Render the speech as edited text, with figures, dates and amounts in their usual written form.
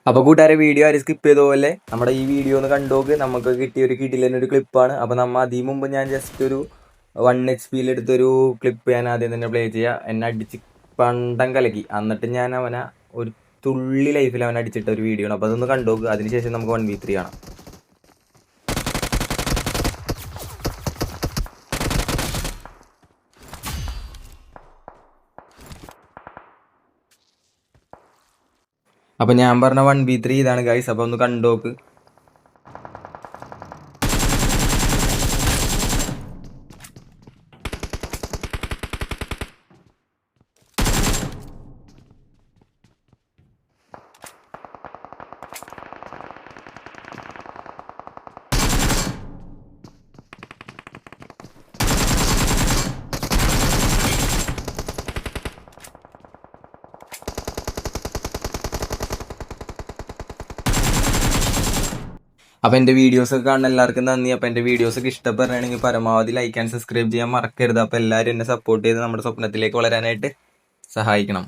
അപ്പോൾ കൂട്ടുകാരെ വീഡിയോ ആരും സ്കിപ്പ് ചെയ്ത പോലെ നമ്മുടെ ഈ വീഡിയോ ഒന്ന് കണ്ടോക്ക്. നമുക്ക് കിട്ടിയ ഒരു കിടിലൊരു ക്ലിപ്പാണ്. അപ്പോൾ നമ്മൾ അതിന് മുമ്പ് ഞാൻ ജസ്റ്റ് ഒരു 1 HP എടുത്തൊരു ക്ലിപ്പ് ഞാൻ ആദ്യം തന്നെ പ്ലേ ചെയ്യുക. എന്നെ അടിച്ച് പണ്ടം കലക്കി, എന്നിട്ട് ഞാൻ അവനെ ഒരു തുള്ളി ലൈഫിൽ അവനെ അടിച്ചിട്ട ഒരു വീഡിയോ ആണ്. അപ്പോൾ അതൊന്ന് കണ്ടോക്ക്. അതിനുശേഷം നമുക്ക് 1v3 കാണാം. അപ്പോൾ ഞാൻ പറഞ്ഞ 1v3 ഇതാണ് ഗൈസ്. അപ്പോൾ ഒന്ന് കണ്ടോക്ക്. അപ്പോൾ എൻ്റെ വീഡിയോസൊക്കെ കാണുന്ന എല്ലാവർക്കും നന്ദി. അപ്പോൾ എൻ്റെ വീഡിയോസൊക്കെ ഇഷ്ടപ്പെടുകയാണെങ്കിൽ പരമാവധി ലൈക്ക് ആൻഡ് സബ്സ്ക്രൈബ് ചെയ്യാൻ മറക്കരുത്. അപ്പോൾ എല്ലാവരും എന്നെ സപ്പോർട്ട് ചെയ്ത് നമ്മുടെ സ്വപ്നത്തിലേക്ക് വളരാനായിട്ട് സഹായിക്കണം.